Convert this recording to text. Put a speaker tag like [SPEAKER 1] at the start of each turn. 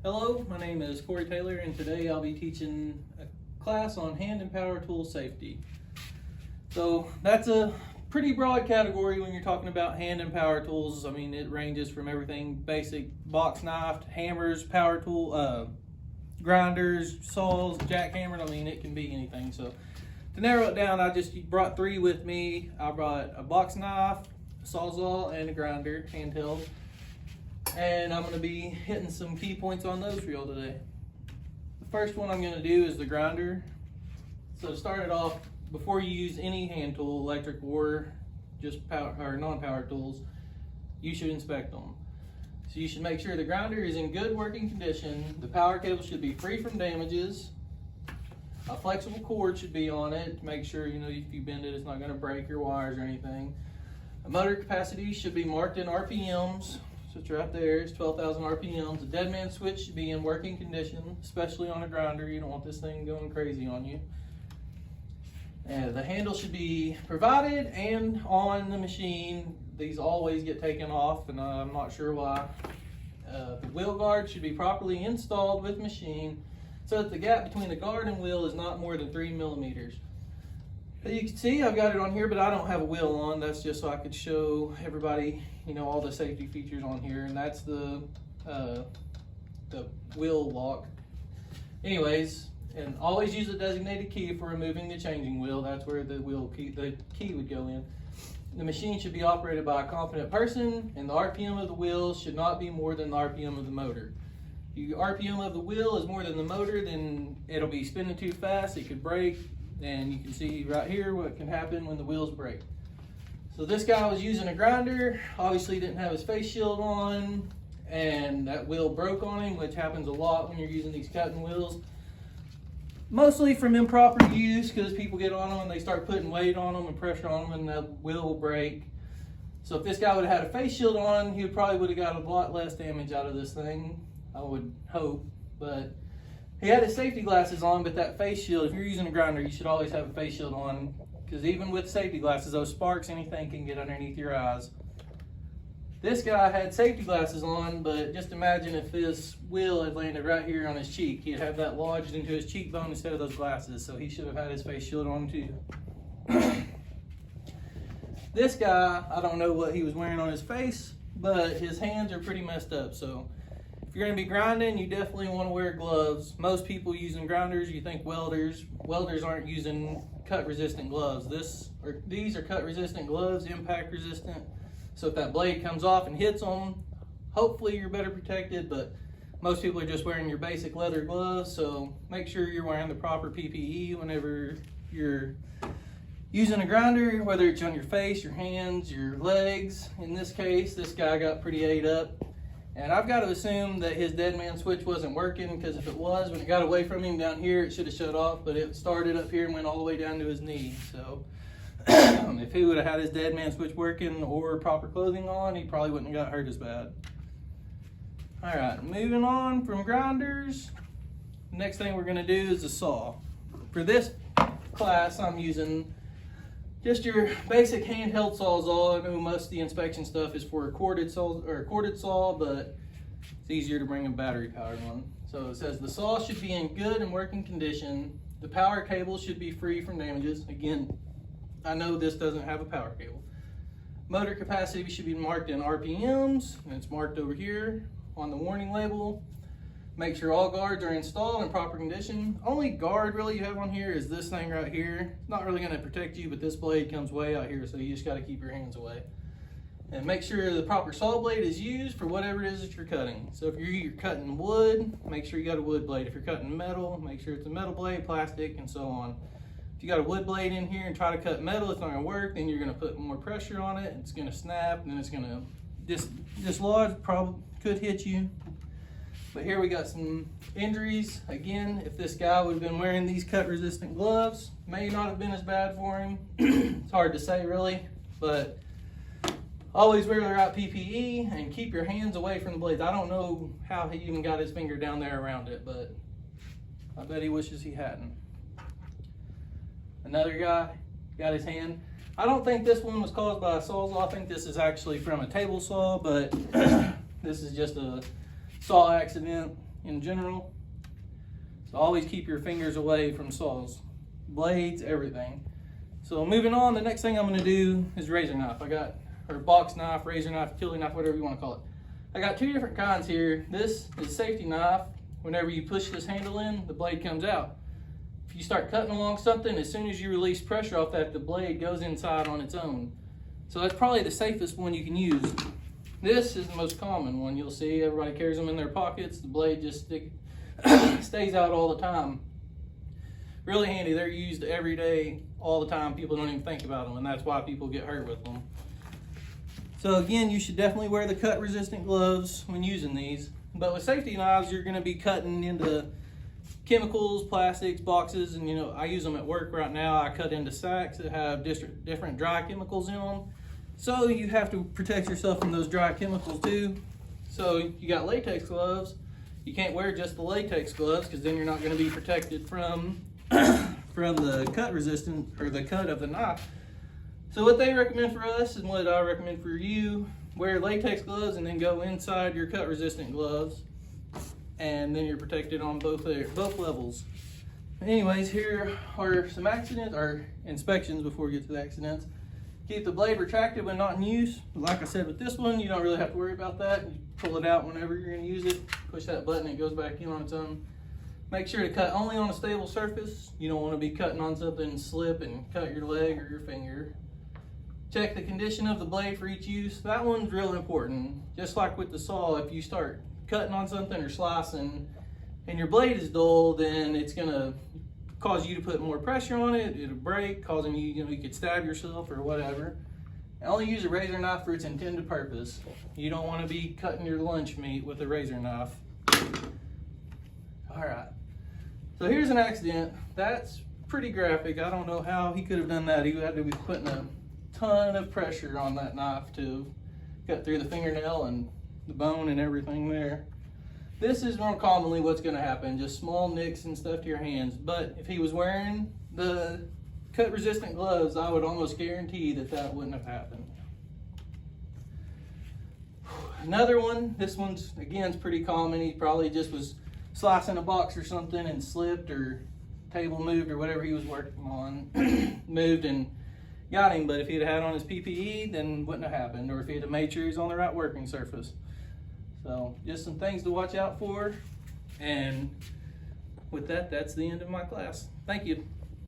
[SPEAKER 1] Hello, my name is Cory Taylor, and today I'll be teaching a class on hand and power tool safety. So that's a pretty broad category when you're talking about hand and power tools. I mean, it ranges from everything basic box knife, hammers, power tool, grinders, saws, jackhammers. I mean, it can be anything. So to narrow it down, I just brought three with me. I brought a box knife, a sawzall, and a grinder, handheld. And I'm going to be hitting some key points on those for y'all today. The first one I'm going to do is the grinder. So to start it off, before you use any hand tool, electric or just power or non-power tools, you should inspect them. So you should make sure the grinder is in good working condition. The power cable should be free from damages. A flexible cord should be on it to make sure, if you bend it, it's not going to break your wires or anything. The motor capacity should be marked in RPMs. So it's right there, it's 12,000 RPMs. The dead man switch should be in working condition, especially on a grinder. You don't want this thing going crazy on you. And the handle should be provided and on the machine. These always get taken off, and I'm not sure why. The wheel guard should be properly installed with machine so that the gap between the guard and wheel is not more than 3 millimeters. As you can see, I've got it on here, but I don't have a wheel on. That's just so I could show everybody, all the safety features on here, and that's the wheel lock. Anyways, and always use a designated key for removing the changing wheel. That's where the key would go in. The machine should be operated by a competent person, and the RPM of the wheel should not be more than the RPM of the motor. If the RPM of the wheel is more than the motor, then it'll be spinning too fast, it could break. And you can see right here what can happen when the wheels break. So this guy was using a grinder, obviously didn't have his face shield on, and that wheel broke on him, which happens a lot when you're using these cutting wheels. Mostly from improper use, because people get on them and they start putting weight on them and pressure on them, and the wheel will break. So if this guy would have had a face shield on, he probably would have got a lot less damage out of this thing, I would hope. But he had his safety glasses on, but that face shield, if you're using a grinder, you should always have a face shield on, because even with safety glasses, those sparks, anything can get underneath your eyes. This guy had safety glasses on, but just imagine if this wheel had landed right here on his cheek. He'd have that lodged into his cheekbone instead of those glasses, so he should have had his face shield on too. This guy, I don't know what he was wearing on his face, but his hands are pretty messed up, so if you're going to be grinding, you definitely want to wear gloves. Most people using grinders, you think welders. Welders aren't using cut-resistant gloves. These are cut-resistant gloves, impact-resistant. So if that blade comes off and hits them, hopefully you're better protected, but most people are just wearing your basic leather gloves, so make sure you're wearing the proper PPE whenever you're using a grinder, whether it's on your face, your hands, your legs. In this case, this guy got pretty ate up. And I've got to assume that his dead man switch wasn't working, because if it was, when it got away from him down here, it should have shut off, but it started up here and went all the way down to his knee. So if he would have had his dead man switch working or proper clothing on, he probably wouldn't have got hurt as bad. All right, moving on from grinders. Next thing we're going to do is a saw. For this class, I'm using just your basic handheld sawzall. I know most of the inspection stuff is for a corded saw, but it's easier to bring a battery powered one. So it says the saw should be in good and working condition. The power cable should be free from damages. Again, I know this doesn't have a power cable. Motor capacity should be marked in RPMs, and it's marked over here on the warning label. Make sure all guards are installed in proper condition. Only guard really you have on here is this thing right here. It's not really going to protect you, but this blade comes way out here, so you just got to keep your hands away. And make sure the proper saw blade is used for whatever it is that you're cutting. So if you're cutting wood, make sure you got a wood blade. If you're cutting metal, make sure it's a metal blade, plastic, and so on. If you got a wood blade in here and try to cut metal, it's not going to work. Then you're going to put more pressure on it. It's going to snap, and then it's going to dislodge. Probably could hit you. But here we got some injuries. Again, if this guy would have been wearing these cut-resistant gloves, may not have been as bad for him. It's hard to say really, but always wear the right PPE and keep your hands away from the blades. I don't know how he even got his finger down there around it, but I bet he wishes he hadn't. Another guy got his hand. I don't think this one was caused by a sawzall. I think this is actually from a table saw, but this is just a saw accident. in general. So always keep your fingers away from saws, blades, everything. So moving on, the next thing I'm going to do is razor knife. Or box knife, razor knife, utility knife, whatever you want to call it. I got two different kinds here. This is safety knife. Whenever you push this handle in, the blade comes out. If you start cutting along something, as soon as you release pressure off that, the blade goes inside on its own. So that's probably the safest one you can use. This is the most common one. You'll see everybody carries them in their pockets. The blade just stays out all the time. Really handy. They're used every day, all the time. People don't even think about them, and that's why people get hurt with them. So again, you should definitely wear the cut resistant gloves when using these. But with safety knives, you're going to be cutting into chemicals, plastics, boxes, and I use them at work right now. I cut into sacks that have different dry chemicals in them. So you have to protect yourself from those dry chemicals too. So you got latex gloves. You can't wear just the latex gloves because then you're not going to be protected from the cut resistant or the cut of the knife. So what they recommend for us and what I recommend for you, wear latex gloves and then go inside your cut resistant gloves, and then you're protected on both levels. Anyways, here are some accidents or inspections before we get to the accidents. Keep the blade retracted when not in use. Like I said, with this one, you don't really have to worry about that. You pull it out whenever you're going to use it. Push that button, it goes back in on its own. Make sure to cut only on a stable surface. You don't want to be cutting on something and slip and cut your leg or your finger. Check the condition of the blade for each use. That one's real important. Just like with the saw, if you start cutting on something or slicing and your blade is dull, then it's going to cause you to put more pressure on it. It'll break, causing you could stab yourself or whatever. And only use a razor knife for its intended purpose. You don't want to be cutting your lunch meat with a razor knife. All right. So here's an accident. That's pretty graphic. I don't know how he could have done that. He had to be putting a ton of pressure on that knife to cut through the fingernail and the bone and everything there. This is more commonly what's going to happen, just small nicks and stuff to your hands. But if he was wearing the cut resistant gloves, I would almost guarantee that wouldn't have happened. Another one, this one's again is pretty common. He probably just was slicing a box or something and slipped, or table moved, or whatever he was working on moved and got him. But if he'd had on his PPE, then it wouldn't have happened, or if he'd have made sure he's on the right working surface. So just some things to watch out for. And with that, that's the end of my class. Thank you.